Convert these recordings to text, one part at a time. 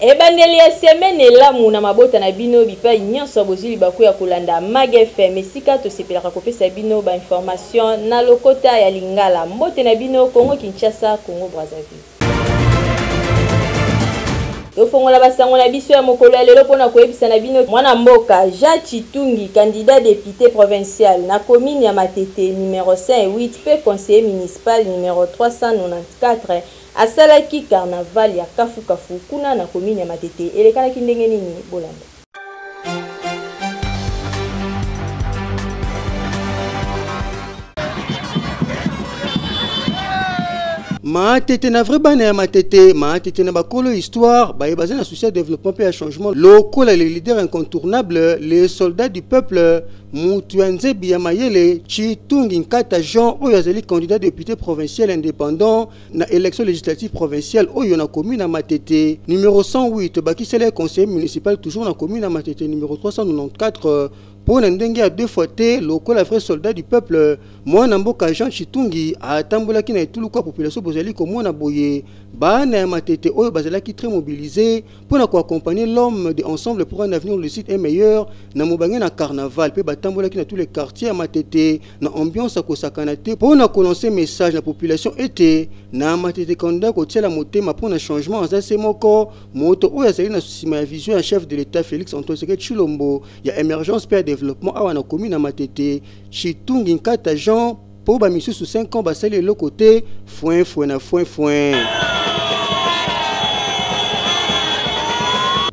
Ebandeli ya semaine lamu na mabota na bino bipa nyonso bozili baku ya kolanda Mag FM esika to sepelaka kopesa bino ba information na lokota ya Lingala mbote na bino Congo Kinshasa Congo Brazzaville. Tofongola basango na biso ya mokolo ya lelo pona koyebisa na bino mwana mboka Jean Chitungi candidat député provincial na commune ya Matete numéro 5-8 pe conseiller municipal numéro 394 asalaki carnaval ya kafu kuna na commune ya Matete elekalaki ndenge nini bolanda. Matete na vrai bana ya Matete, Matete na bakolo histoire, ba basé na souci de développement et changement locaux, les leaders incontournables, les soldats du peuple, Mutuanze Biamayele, Chitungi Nkata Jean, oyazeli candidat député provincial indépendant na élection législative provinciale oyo na commune à Matete, numéro 108, Bakisele conseiller municipal toujours na commune à Matete, numéro 394. Pour n'endenge à deux fois local la vrai soldat du peuple, moi namboka Jean Chitungi a tambola ki na etuluka population bozali ko mona boye ba na Matete oyo bazala ki très mobilisé pour na accompagner l'homme de ensemble pour un avenir lucide et meilleur na mobange na carnaval pe ba tambola ki na tous les quartiers à Matete na ambiance à kosakanate pour na lancer message la population était na Matete candidat ko tiela motema pour un changement en zase moko moto oyo azali na sima ya vision un chef de l'état Félix Antoine Tshisekedi Tshilombo ya émergence pe développement à la commune à Matete Chitungi Nkata Jean pour ba misu sous 5 ans basali le côté foin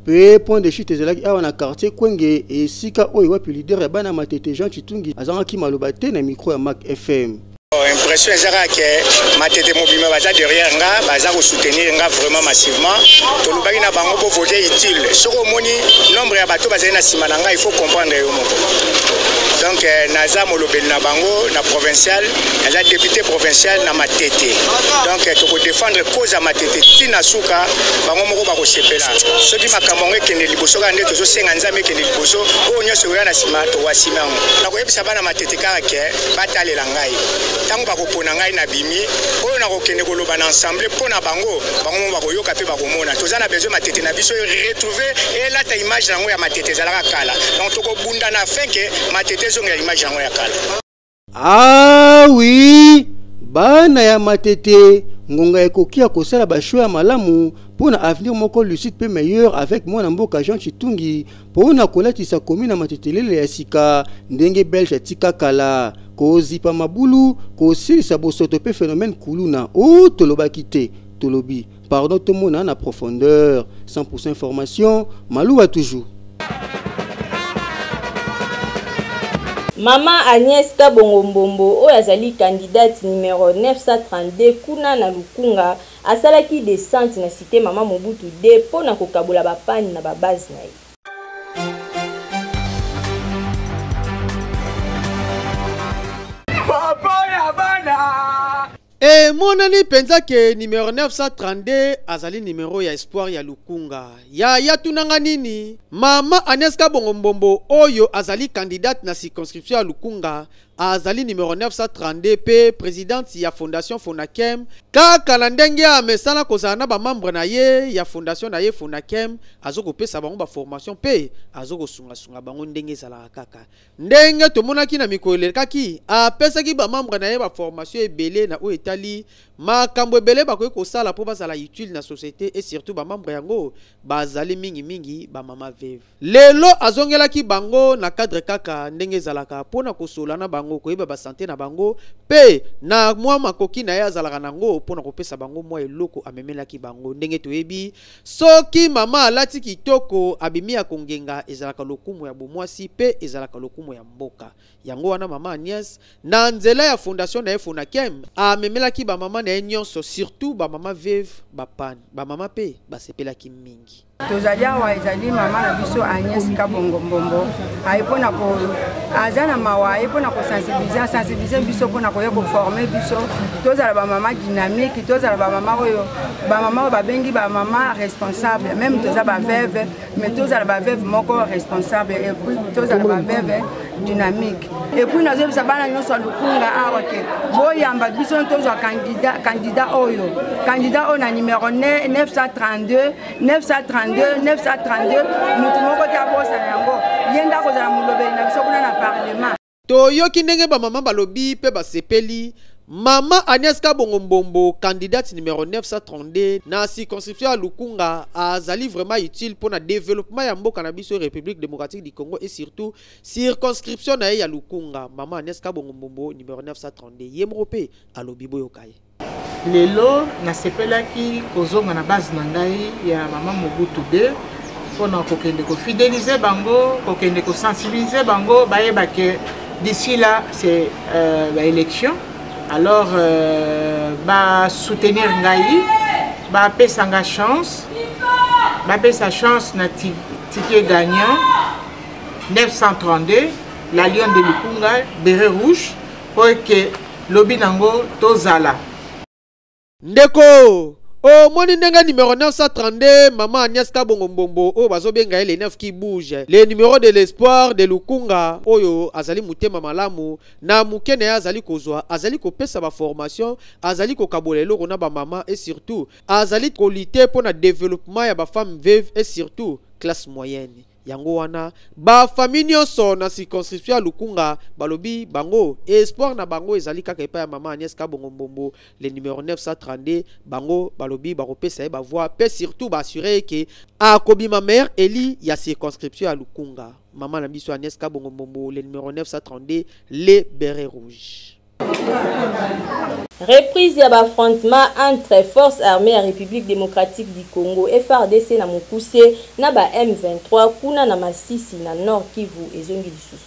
pe point de chute ezalaki awa na quartier Kwenge et sika oyo wapi leader ya bana Matete Jean Chitungi azangaki maloba te na micro ya Mag FM. Impression ezaka que Matete mobima baza derrière nga baza ko soutenir nga vraiment massivement to lubaki na bango pour voter utile soko moni nombre ya bato bazali na sima na nga il faut comprendre yo moko donc naza molobeli na bango na provincial naza député provincial na Matete donc to ko défendre cause ya Matete tina suka bango moko ba ko sepela soki makambo ngekende liboso ka nde tozo senga nzambe kende liboso o nyonso ya na sima to wasima ngo na ko yebisa bana Matete kaka ke batalela ngai tango bakopona ngai na bimi oyo na kokende koloba na ensemble pona bango bakoyoka pe bakomona toza na besoin Matete na biso retrouver et la ta image nango ya Matete zalaka kala donc tokobunda na fin que Matete zonga image nango ya kala. Ah oui, bana ya Matete ngonga ekokia kosala bashoya malamu pour un avenir moko lucide pe meilleur avec moi na mboka Jean Chitungi pour na kolatisa commune na Matete lele ya sika ndenge belge tika kala kozipa mabulu kosilisa bosoto pe phénomène kuluna o tolobaki te tolobi pardon to mona na profondeur 100% information Malouba toujours. Maman Agnès Kabongombombo oyo azali candidate numéro 932 kuna na Lukunga asalaki descente na cité Mama Mobutu D pona kokabola bapani na babase na ye. Et mon ami penza que numéro 932 azali numéro ya espoir ya Lukunga. Ya tunanga nini? Mama Aneska Bongombombo oyo azali candidate na circonscription ya Lukunga. Azali numéro 932 P présidente ya fondation Fonakem kaka na ndenge ya mesana kozala na ba membre na ye ya fondation na ye Fonakem azoko pesa bango ba formation pe azoko sunga bango ndenge ezala kaka ndenge tomonaki na mikolo kaki apesaki ba membre na ye ba formation ebele na o etali makambo ebele bakoki kosala po bazala utile na société et surtout ba membre yango bazali mingi ba mama veuve lelo azongelaki bango na cadre kaka ndenge ezalaka pona kosola na bango koyeba ba santé na bango pe na mwa makoki na ye azalaka nango pona kopesa bango mwa eloko amemelaki bango ndenge toyebi soki mama alati kitoko abimi ya kongenga ezalaka lokumu ya bomwasi pe ezalaka lokumu ya mboka yango wana mama Agnès na nzela ya fondation na ye Fonakem amemelaki ba mama na ye nyonso surtout ba mama veuve bapani ba mama pe basepelaki mingi. Tozali awa ezali mama na biso Agnès Kabongombombo aipona ko azana mawa aipona ko sensibiliser biso pona ko yeko former biso tozala ba mama dynamique tozala ba mama oyo ba bengi ba mama responsable même tozala ba veuve mais tozala ba veuve moko responsable et puis tozala ba veuve dynamique et puis nazo bisa bana nyonso Lukunga awa ke boyamba biso tozwa candidat oyo na numéro 932 932 mutu moko te abosana yango ye nde akozala molobeli na biso kuna na parlement. Toyoki ndenge bamama balobi mpe basepeli. Mama Agnès Kabongo-Mbombo, candidate numéro 932 na circonscription à Lukunga, azali vraiment utile pour le développement ya mboka na biso République démocratique du Congo et surtout circonscription na ya Lukunga. Mama Agnès Kabongo-Mbombo numéro 932 yemrope alobi boyokai. Lelo na sepelaki kozonga na base na ngai ya mama Mobutu 2 pona kokende ko fidéliser bango, kokende ko sensibiliser bango bayeba ke d'ici là c'est l'élection. Alors, soutenir Ngaï, payer sa chance, sa chance na ticket gagnant 932, la Lion de Lukunga, béret rouge, pour que lobby nango tozala. Ndeko! Oh, mon numéro 932, maman Agnès Kabongo-Mbombo, oh, bazobenga les 9 qui bougent. Les numéros de l'espoir de Lukunga, oyo, azali mutema malamu, na mukene azali kozwa, azali ko pesa ba formation, azali ko kabolelo rona ba maman et surtout, azali ko lutter pour le développement ya ba femme veuve et surtout classe moyenne. Yango wana ba famille nyonso na circonscription ya Lukunga balobi bango espoir na bango ezali kaka epa ya mama Agnès Kabongo-Mbombo le numéro 932 bango balobi bakopesa ye ba voix pe surtout ba assurer que akobima mère Eli ya circonscription ya Lukunga mama na biso Agnès Kabongo-Mbombo le numéro 932 les bérets rouges. Reprise ya affrontement entre forces armées à République démocratique du Congo FARDC na Mukuse na ba M23 kuna na Masisi na Nord Kivu ezongi lisusu.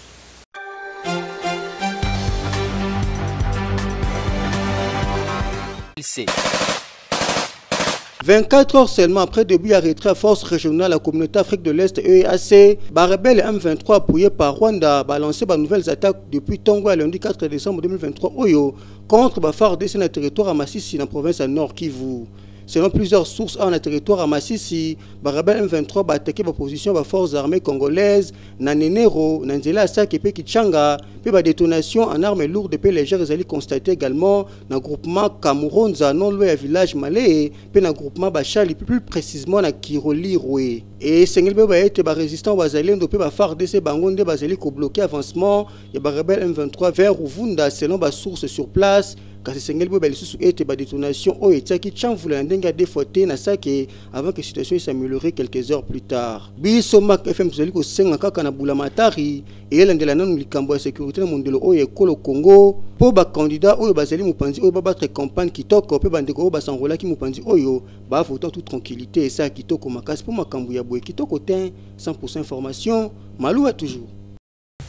24 heures seulement après début arrêté à force régionale la communauté Afrique de l'Est EAC, Barebel M23 appuyé par Rwanda a lancé de nouvelles attaques depuis Tongo le lundi 4 décembre 2023 Oyo contre FARDC dans le territoire à Masisi dans la province à Nord Kivu. Selon plusieurs sources en territoire à Masisi, Barebel M23 a attaqué la position des forces armées congolaises, Nanenero, Nanzela Sak et Pekichanga, puis la détonation en armes lourdes et légères ont constaté également dans le groupement Kamuronza, non loin du village Malé, puis dans le groupement Bachali, plus précisément dans Kiroli Roué. Et Sengel Beba était résistant aux alliés de FARDC Bangonde Baseli qui bloqué l'avancement de Barebel M23 vers Ruvunda selon les sources sur place. Car c'est Sengel Beba qui a été détonation au Etaki Chang voulait défaute na sake avant que la situation s'améliore quelques heures plus tard. Bisomak FM Zeli ko senga kaka na bulamatari et l'endela non likambo ya sécurité na mondelo oyo ekolo Congo pour ba candidat oyo bazeli mupanzi oyo battre campagne kitoko pe bandeko ba sangola ki mupanzi oyo ba voter toute tranquillité et ça kitoko makasi pour makambo ya boye kitoko tin 100% information malouwa toujours.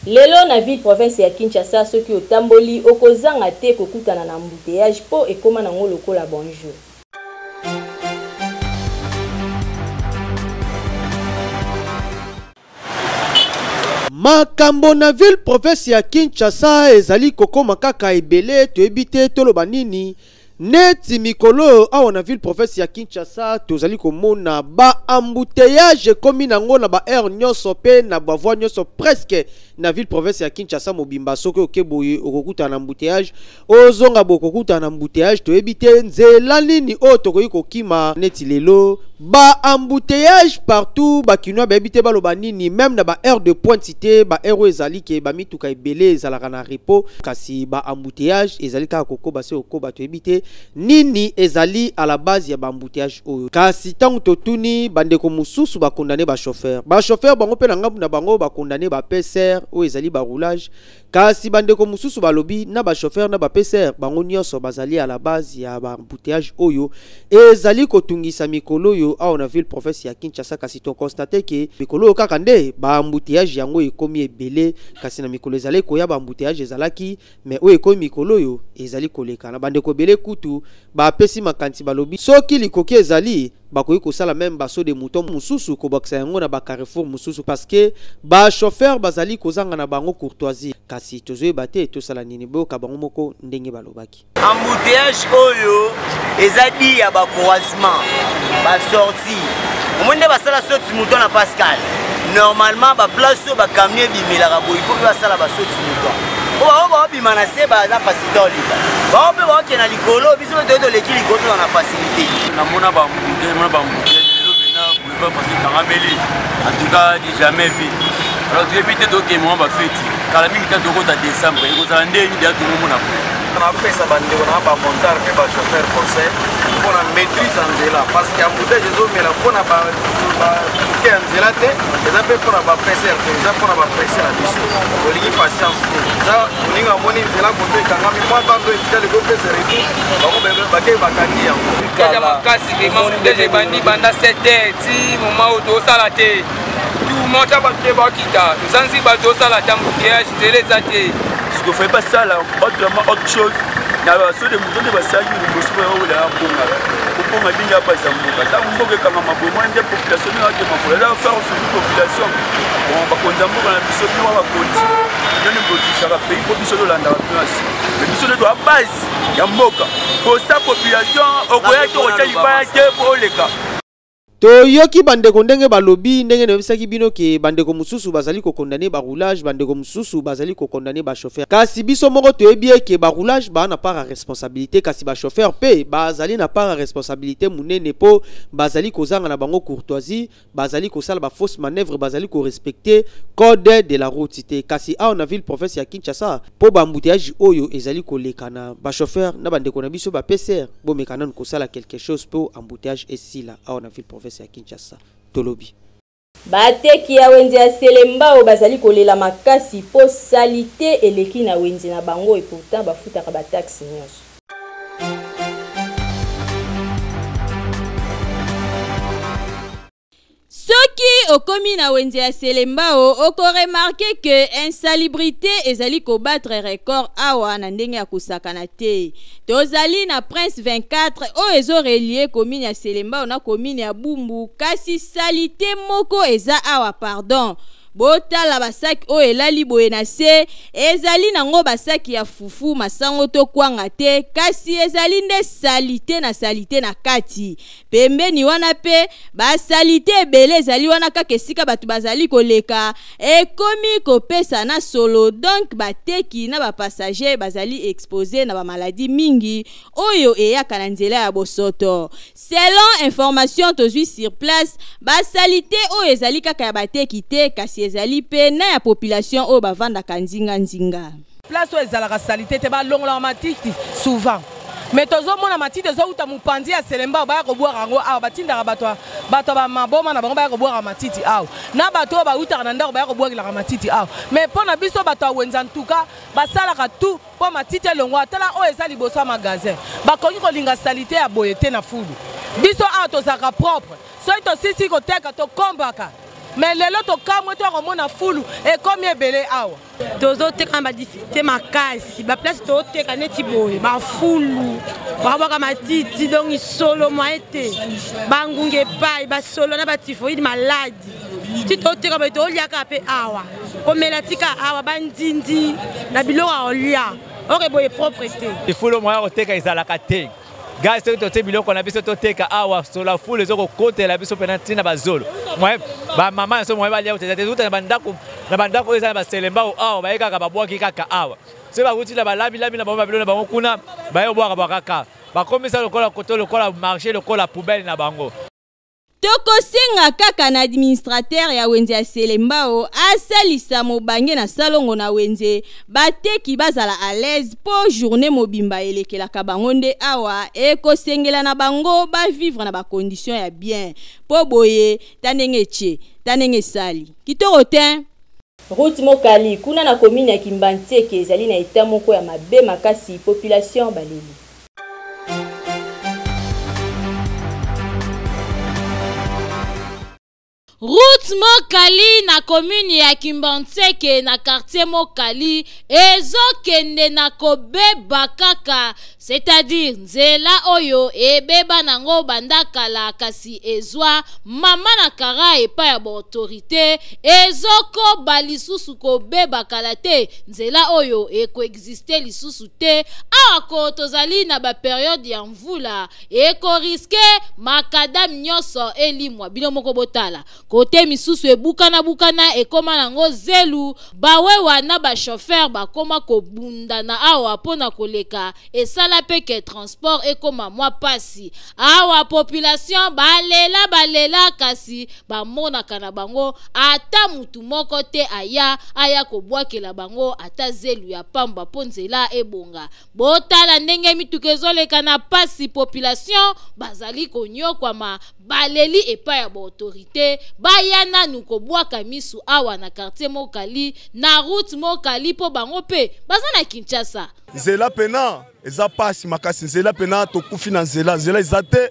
Lelo na ville province ya Kinshasa soki otamboli okozanga te kokutana na embouteillage po ekoma na ngolo kola bonjour. Makambo na ville province ya Kinshasa ezali kokoma kaka ebele toyebite toloba nini neti mikolo awa na ville province ya Kinshasa tozali komona ba embouteillage komi nango na ba air nyonso pe na ba voie nyonso presque na ville province ya Kinshasa mobimba soki okeboye okokuta na embouteillage ozonga bokokuta na embouteillage toyebite nzela nini o tokoyi kokima neti lelo ba embouteillage partout ba kinwa ba ebite baloba nini même na ba aire de pointe ba aire ezali ke ba mituka ebele ezalaka na repos kasi ba embouteillage ezali kaka kokoba se okoba toyebite nini ezali à la base ya ba embouteillage oyo kasi tango totuni bandeko mususu ba condamné ba chauffeur bango pe na ngambu na bango ba condamné ba PCR o ezali ba roulage kasi bandeko mususu balobi na ba chauffeur na ba PCR bango nyonso bazali à la base ya ba embouteillage oyo ezali kotungisa mikolo yo awa na ville province ya Kinshasa kasi to constater que mikolo kaka nde ba embouteillage yango ekomi ebele kasi na mikolo ezali koya ba embouteillage ezalaki mais o ekomi mikolo yo ezali koleka na bandeko bele kutu ba pesi makanti balobi soki likoki ezali bakoyi kosala même baso de mouton mususu kobakisa yango na ba carrefour mususu parce que ba chauffeur bazali kozanga na bango courtoisie kasi tozoyeba te tosala nini boyoka bango moko ndenge balobaki embouteillage oyo ezali ya ba croisement ba sortie omonde basala sortie mouton na Pascal normalement ba place oyo ba camion bimelaka boyi faut basala ba sortie mouton oba bima na se ba na facilité oliba ba obe ba ke na likolo biso to leki likolo na facilité na mona ba mbunge lelo bena pas facile Karameli. En tout cas, jamais vu. Alors tu évites donc que moi ma fête. Car la minute de rota décembre, il vous a ndé ni de tout le monde. On a fait ça bande on a pas montar que ba chauffeur français pour la maîtrise en zela parce qu'il y a beaucoup de gens mais la pour na ba que en zela te les appels pour la ba presser les appels pour la ba presser la biso on lui patience ça on a moni zela côté kanga mais moi ba be le groupe c'est réduit ba ko ba ke ba kangi yango kaja makasi ke mamu deje bandi banda 7h ti moment auto sala te tout monta ba te ba kita zanzi ba to sala tambouteage zele zate ce que fait pas ça là autre chose na ceux de moto de basaki de bosso au la ponga pour ponga dinga pas ça mboka ta mboka kama mabomo nde population na de mabola la faire sur population bon ba konza mboka na biso no ba konti nene botisha ka pays population de landa place mais biso de doit base ya mboka pour sa population okoya to otali ba ke pour leka toyoki bandeko ndenge balobi ndenge nayebisaki bino ke bandeko mosusu bazali kokondane baroulage bandeko mosusu bazali kokondane bachauffeur kasi biso moko toyebi ke baroulage baa na part ya responsabilité kasi bachauffeur mpe bazali na part ya responsabilité munene mpo bazali kozanga na bango courtoisie bazali kosala bafausse manœuvre bazali korespecte code de la route te kasi awa na ville province ya Kinshasa mpo bambouteillage oyo ezali koleka na bachauffeur na bandeko na biso baPCR bomekana kosala quelque chose mpo embouteillage esila awa na ville province ya Kinshasa tolobi bateki ya wenze ya Selembao bazali kolela makasi po salite eleki na wenze na bango et pourtant bafutaka ba taxe nyonso. Soki okomi na wenze ya Selembao oko remarquer que insalubrité ezali ko battre record awa na ndenge ya kusakana te. Tozali na Prince 24 o ezo relier commune ya Selembao na commune ya Bumbu kasi salite moko eza awa pardon. Botala basaki o elali boye na se ezali nango basaki ya fufu masango to kwanga te kasi ezali nde salite na kati pembeni wana pe ba salite ebele ezali wana kaka esika batu bazali koleka ekomi kopesa na solo donc bateki na ba passager bazali exposé na ba maladie mingi oyo eyaka na nzela ya bosoto. Selon information tozwi sur place ba salite o ezali kaka ya bateki te kasi ezali pe na ya population o bavandaka nzinga. Place o ezalaka salite te ba longola matiti souvent. Mais tozo mona matiti zo uta mupanzi ya Selembao ba ko boire ngo awa batindaka bato ba maboma na bango ba ko boire matiti awa. Na bato ba uta na ndako ba ko boire la matiti awa. Mais pona biso bato wenza ntuka basalaka tout po matiti longo atala o ezali boso magasin. Ba kongi ko linga salite ya boyete na fulu. Biso awa tozaka propre. So ito sisi ko teka to kombaka. Mais les lots kamwe to komona fulu et comme ebele awa tozo teka ba difficulté makasi ba place to teka neti boye ba fulu ba baka matiti donc isolo moite bangunge pai ba solo na ba typhoïde maladie ti to teka ba to liaka pe awa komela tika awa bandindi na biloko olia ore boye propreté ifulu moya ko teka izalaka te gaz to te biloko na biso to teka awa so la foule ezoko kotela biso penalty na bazolo moi ba mama so moi ba lia utete tuta na bandako eza ba Selembao awa ba eka ka babwaki kaka awa so ba kuti na ba labi na ba bilona bango kuna ba yo bwaka bakaka ba komisa lokola koto lokola marché lokola poubelle na bango. Tokosenga kaka na administrateur ya wenze ya Selembao asalisa mobange na salongo na wenze bateki bazala à l'aise po journée mobimba elekelaka bango nde awa ekosengela na bango ba vivre na ba condition ya bien po boye tanenge sali kitoko te. Route Mokali kuna na commune ya Kimbanteke ezali na eta moko ya mabe makasi population baleli. Route Mokali na commune ya Kimbanteke na quartier Mokali ezokende na kobeba kaka c'est-à-dire nzela oyo ebeba nango bandakala kasi ezwa mama na kara epa ya autorité ezoko balisusu kobeba kala te nzela oyo ekoexiste lisusu te ako tozali na ba période ya mvula eko riske makadam nyonso elimwa bino moko botala kote misusu ebukana ekoma nango zelu bawewa na ba chauffeur bakoma kobunda na awa pona koleka esala peke transport ekoma mwa pasi awa population balela kasi bamonaka na bango ata mutu moko te aya kobwakela bango ata zelu ya pamba po nzela ebonga botala ndenge mituka ezoleka na pasi population bazali konyokwama baleli epai ya baautorité baya nanu kobwaka misu awa na quartier Mokali na route Mokali po bango pe baza na Kinshasa nzela pena eza pasi makasi nzela pena tokufi na nzela izate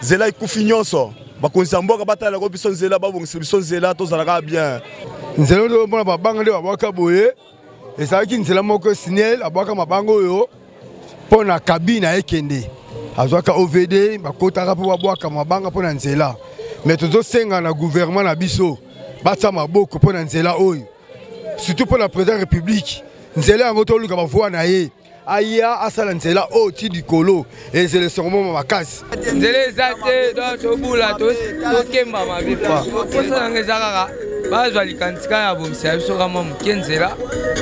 nzela ikufi nyonso bakonzi mboka batala ko biso nzela babongisa biso nzela tozalaka bien nzela ndo mbona babanga nde babwaka boye ezalaki nzela moko signal abwaka mabango oyo pona kabine ekende azwaka OVD bakotaka po babwaka mabanga pona nzela mais tozosenga na gouvernement na biso batsa maboko pona nzela oyo surtout pona président république nzela yango toluka bavoa na ye aya asala nzela oyo ti dikolo ezele songomo makasi nzela eza te do tobula tokemba mabifa posa nange eza kaka bazwa likantika ya bongisi ya biso kama moke nzela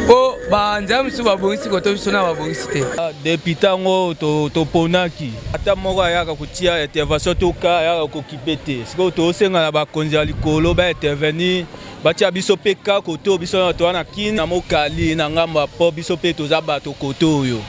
mpo banzela misu babongisi koto biso na babongisi te depute yango toponaki ata moko ayaka kotia intervention toka ayaka kokipe te sikoyo tosenga na bakonzi ya likolo baintervenir batia biso mpe ka koto biso toza na kini na Mokali na ngambo ya po biso mpe toza bato koto oyo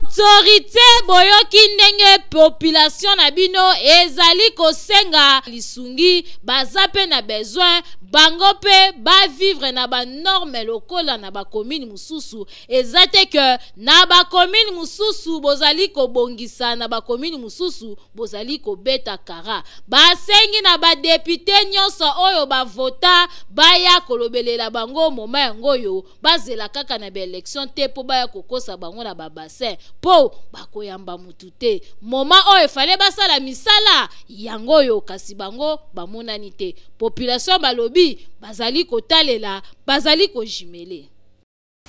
Autorité boyoki ndenge population na bino ezali kosenga lisungi bazape na besoin bango pe ba vivre na ba norme lokola na ba commune mususu ezate que na ba commune mususu bozali kobongisa na ba commune mususu bozali kobeta kara basengi na ba député nyonso oyo ba vota baya kolobelela bango moma yango yo bazela kaka na ba élection te po baya kokosa bango na ba bassin po bakoyamba mutu te moma oyo fale basala misala yango yo kasi bango bamonani te population balobi bazali kotalela bazali kojimele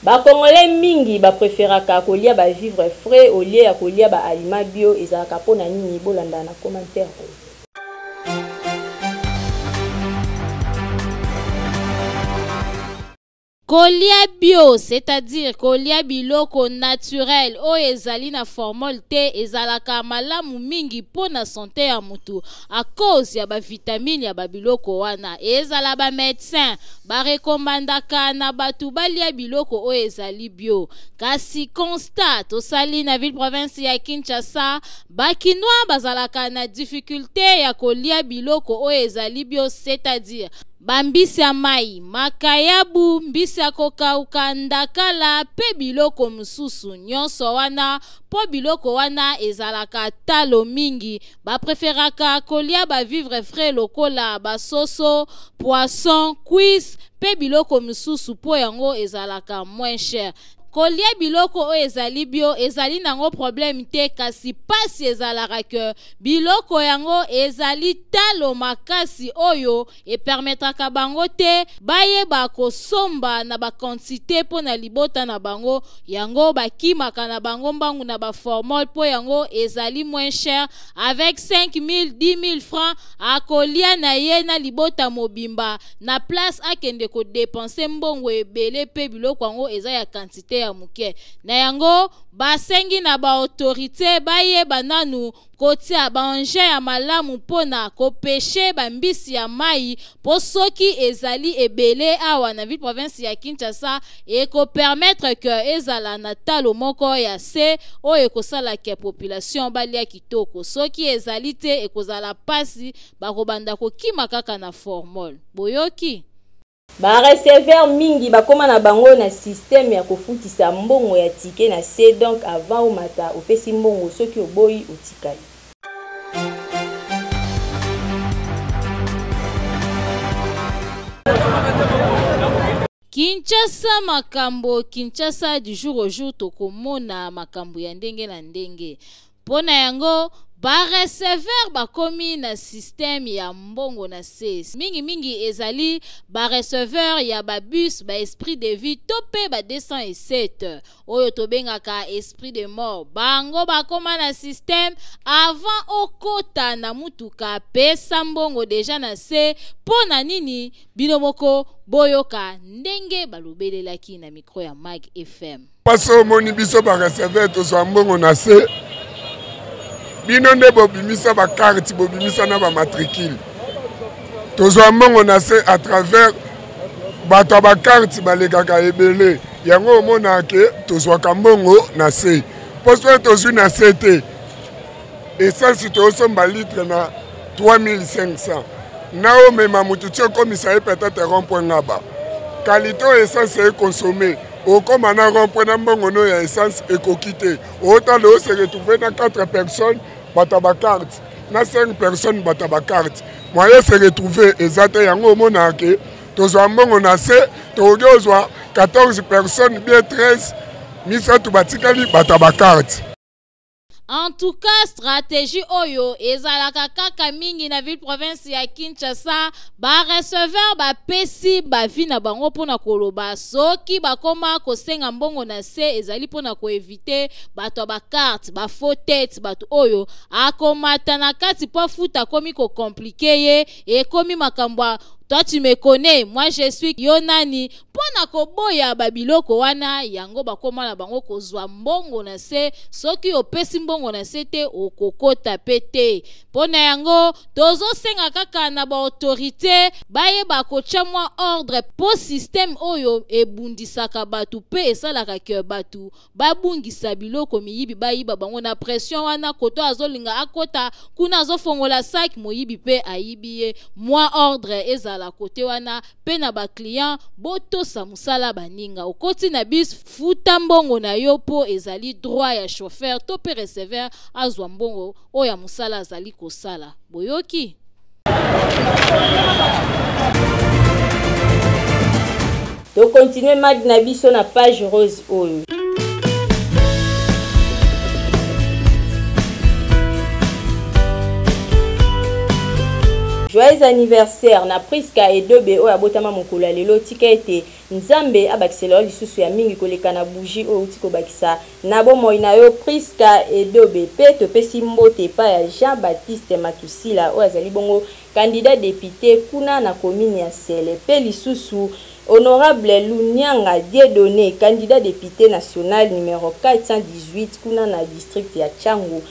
bakongole mingi bapreferaka kolia ba vivre frais au lieu ya kolia ba aliment bio ezalaka pona nini bolanda na commentaire kolia bio, c'est-à-dire kolia biloko naturel o ezali na formol te ezalaka malamu mingi pona santé ya mutu a cause ya ba vitamine ya ba biloko wana ezala ba médecin ba rekomandaka na batu balia biloko o ezali bio kasi constat osali na ville province ya Kinshasa bakinois bazalaka na difficulté ya kolia biloko o ezali bio, c'est-à-dire bambisi ya mai, makayabu, mbisi ya kokauka, ndakala, pe biloko mususu nyonso wana, po biloko wana ezalaka talo mingi, bapreferaka kolia ba vivre frais lokola basoso, poisson, cuisse, pe biloko mususu po yango ezalaka moins cher. Kolia biloko o ezali bio ezali nango problème te kasi pasi ezalaka ke biloko yango ezali talo makasi oyo e permetaka bango te baye bakosomba na ba quantité po na libota na bango yango bakimaka na bango mbangu na ba formol po yango ezali moins cher avec 5000 10000 francs a kolia na ye na libota mobimba na place akende ko dépenser mbongo ebele pe biloko yango eza ya quantité ya muke na yango basengi na ba autorité baye bananu kotia banje ya malamu pona kopeshe bambisi ya mai po soki ezali ebele awa na ville province ya Kinshasa e ko permettre que ezala na talo moko ya se o ekosala ke population balia kitoko soki ezali te ekozala pasi bakobanda kokima kaka na formol boyoki ba receveur mingi bakoma na bango na système ya kofutisa mbongo ya ticket na se donc avant au mata opesi mbongo soki oboyi otikali Kinshasa makambo Kinshasa du jour au jour tokomona makambo ya ndenge na ndenge pona yango ba receveur bakomi na système ya mbongo na se mingi ezali ba receveur ya ba bus ba esprit de vie topé ba 207 oyo tobengaka esprit de mort bango bakoma na système avant okota na mutuka pesa mbongo deja na se pona nini bino moko boyoka ndenge balobelelaki na micro ya Mag FM. Paso moni biso ba receveur to so mbongo na se bino nde bobimisa ba carte bobimisa na ba matricule to so mbongo na se à travers bato ba carte balekaka ebele yango mona ke to so mbongo na se poste to so na se te essence to so ba litre na 3500 nao mema mututio komisa peut-être rond-point ngaba qualité essence est consommée au comme on a rond-point na mbongo no ya essence ekokite autant de se retrouver dans 4 personnes bataba carte na 5 personnes bataba carte moyen se retrouver exactement yango mona ke to zo mbongo na se to ozwa 14 personnes bien 13 misa tu batikali bataba carte. En tout cas, stratégie oyo ezalaka kaka mingi na ville province ya Kinshasa ba receveur ba pesi ba vina bango pona koloba soki bakoma kosenga mbongo na se ezali pona ko éviter bato ba carte ba faux tête bato oyo akomata na kati po futa komi ko compliqué ye e komi makambwa. Toi tu me connais, moi je suis Yonani. Pona koboya babiloko wana yango bakoma na bango kozwa mbongo na se soki opesi mbongo na se te okokota pete. Pona yango tozo senga kaka na ba autorité baye bakocha mwa ordre po système oyo ebundisaka batu pe esalaka ke batu babungisa biloko miyibi bayiba bango na pression wana koto azolinga akota kuna azofongola sac moyibi pe ayibiye mwa ordre eza la côté wana pe na ba client boto sa musala baninga okoti na bis futa mbongo na yo po ezali droit ya chauffeur to pe receveur azwa mbongo oya musala azali kosala boyoki. To continue Mag na biso na page rose oyo. Joyeux anniversaire na Priska Edobe oyo abotama mokolo ya lelo tika ete Nzambe abakisela lisusu ya mingi koleka na bougie oyo tiko bakisa na bomoi na yo Priska Edobe pe topesi mbote pa ya Jean-Baptiste Matusila oyo azali bongo candidat député kuna na commune ya Sele pe lisusu Honorable Lunyanga Dieudonné candidat député national numéro 418 kuna na district ya Changu.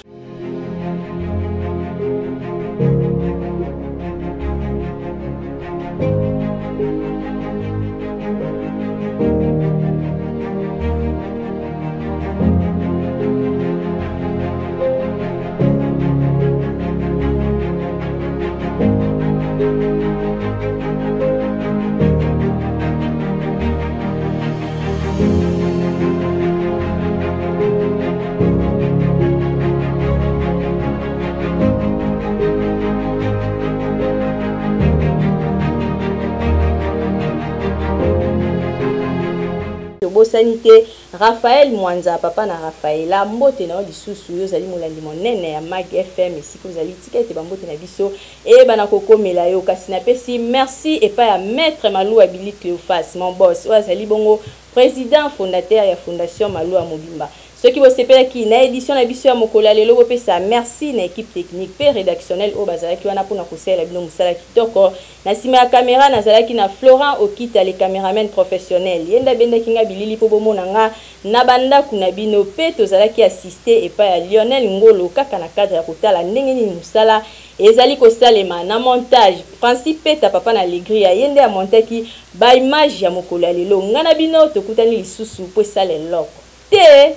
Sanité Raphaël Mwanza papa na Raphaëla mbote na lisusu yo zali molandi monene ya Mag FM ici que vous allez tikete bambote na biso e bana kokomela yo kasi na pesi merci et pas ya maître Malou Abili Cléophas mon boss o zali bongo président fondateur ya fondation Malou Mobimba. Ceux qui vont s'épérer qui na édition la biso ya mokola lelo bo pesa merci na équipe technique pe rédactionnelle au bazala ki wana pona kosela bino musala kitoko na sima ya caméra na zala ki na Florent Okita les caméramens professionnels yenda benda kinga bilili po bomona nga na banda kuna bino pe to zala ki assister et pas ya Lionel Ngolo kaka na cadre ya kotala ndenge ni musala ezali kosalema na montage principe ta papa na legri ya yende ya montaki ba image ya mokola lelo ngana bino to kutani lisusu po sale loko te